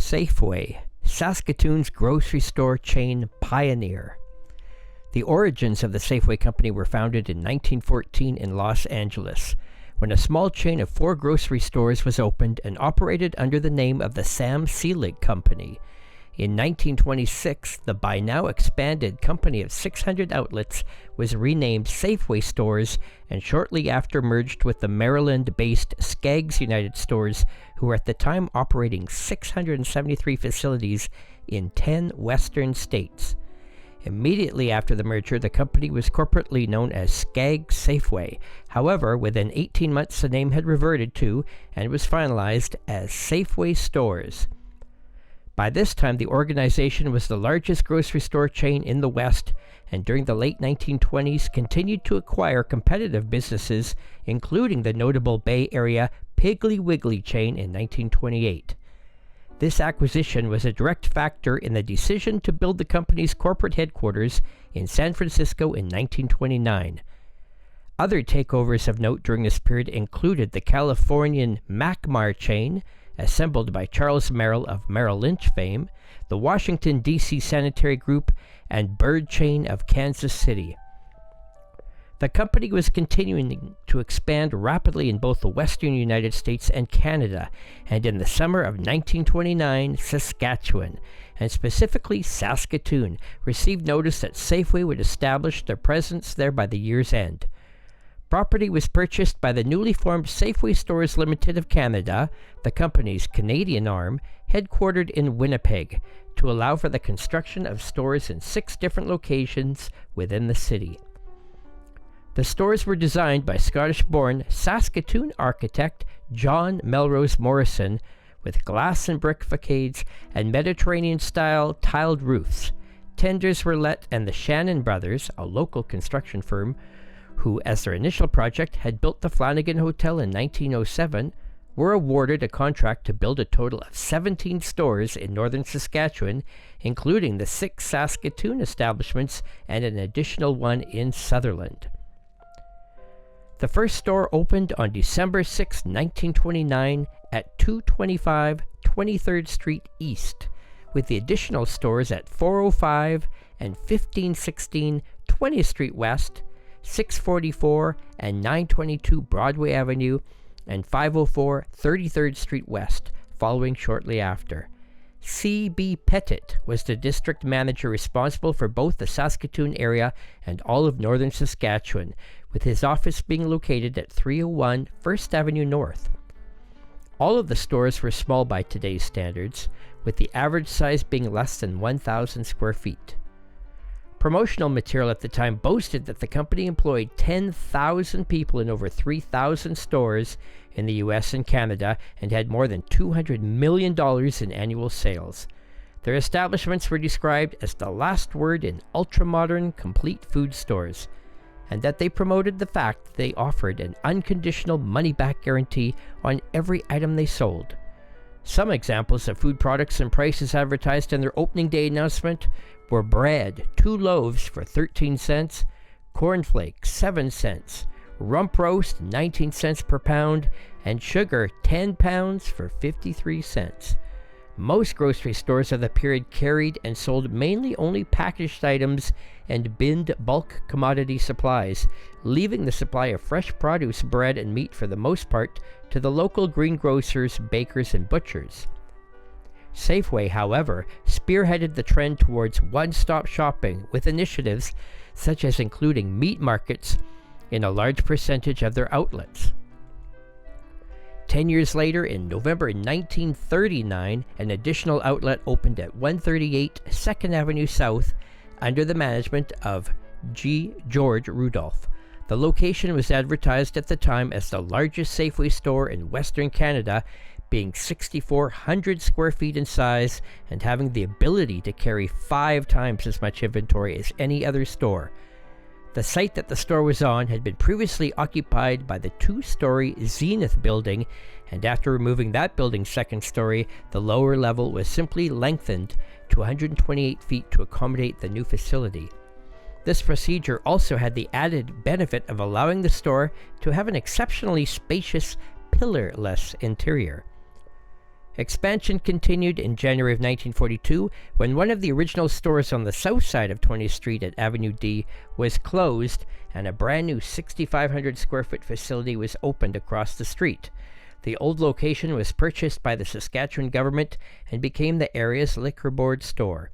Safeway, Saskatoon's grocery store chain pioneer. The origins of the Safeway Company were founded in 1914 in Los Angeles, when a small chain of 4 grocery stores was opened and operated under the name of the Sam Seelig Company. In 1926, the by now expanded company of 600 outlets was renamed Safeway Stores and shortly after merged with the Maryland-based Skaggs United Stores, who were at the time operating 673 facilities in 10 western states. Immediately after the merger, the company was corporately known as Skaggs Safeway. However, within 18 months, the name had reverted to and was finalized as Safeway Stores. By this time, the organization was the largest grocery store chain in the West, and during the late 1920s continued to acquire competitive businesses, including the notable Bay Area Piggly Wiggly chain in 1928. This acquisition was a direct factor in the decision to build the company's corporate headquarters in San Francisco in 1929. Other takeovers of note during this period included the Californian Macmar chain, assembled by Charles Merrill of Merrill Lynch fame, the Washington, D.C. Sanitary Group, and Bird chain of Kansas City. The company was continuing to expand rapidly in both the western United States and Canada, and in the summer of 1929, Saskatchewan, and specifically Saskatoon, received notice that Safeway would establish their presence there by the year's end. Property was purchased by the newly formed Safeway Stores Limited of Canada, the company's Canadian arm, headquartered in Winnipeg, to allow for the construction of stores in 6 different locations within the city. The stores were designed by Scottish-born Saskatoon architect John Melrose Morrison, with glass and brick facades and Mediterranean-style tiled roofs. Tenders were let, and the Shannon Brothers, a local construction firm, who, as their initial project, had built the Flanagan Hotel in 1907, were awarded a contract to build a total of 17 stores in northern Saskatchewan, including the 6 Saskatoon establishments and an additional one in Sutherland. The first store opened on December 6, 1929 at 225 23rd Street East, with the additional stores at 405 and 1516 20th Street West, 644 and 922 Broadway Avenue, and 504 33rd Street West, following shortly after. C.B. Pettit was the district manager responsible for both the Saskatoon area and all of northern Saskatchewan, with his office being located at 301 1st Avenue North. All of the stores were small by today's standards, with the average size being less than 1,000 square feet. Promotional material at the time boasted that the company employed 10,000 people in over 3,000 stores in the U.S. and Canada and had more than $200 million in annual sales. Their establishments were described as the last word in ultra-modern complete food stores, and that they promoted the fact that they offered an unconditional money-back guarantee on every item they sold. Some examples of food products and prices advertised in their opening day announcement were bread, 2 loaves for 13 cents, cornflakes, 7 cents, rump roast, 19 cents per pound, and sugar, 10 pounds for 53 cents. Most grocery stores of the period carried and sold mainly only packaged items and binned bulk commodity supplies, leaving the supply of fresh produce, bread, and meat for the most part to the local greengrocers, bakers, and butchers. Safeway, however, spearheaded the trend towards one-stop shopping with initiatives such as including meat markets in a large percentage of their outlets. 10 years later, in November 1939, an additional outlet opened at 138 2nd Avenue South under the management of G. George Rudolph. The location was advertised at the time as the largest Safeway store in Western Canada, being 6,400 square feet in size and having the ability to carry 5 times as much inventory as any other store. The site that the store was on had been previously occupied by the 2-story Zenith building, and after removing that building's 2nd story, the lower level was simply lengthened to 128 feet to accommodate the new facility. This procedure also had the added benefit of allowing the store to have an exceptionally spacious, pillarless interior. Expansion continued in January of 1942 when one of the original stores on the south side of 20th Street at Avenue D was closed and a brand new 6,500 square foot facility was opened across the street. The old location was purchased by the Saskatchewan government and became the area's liquor board store.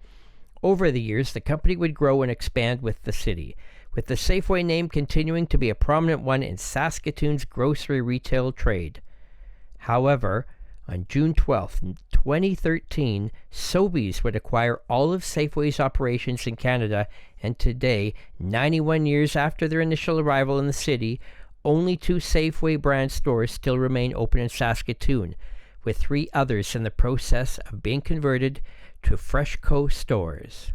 Over the years, the company would grow and expand with the city, with the Safeway name continuing to be a prominent one in Saskatoon's grocery retail trade. However, on June 12, 2013, Sobeys would acquire all of Safeway's operations in Canada, and today, 91 years after their initial arrival in the city, only 2 Safeway brand stores still remain open in Saskatoon, with 3 others in the process of being converted to FreshCo stores.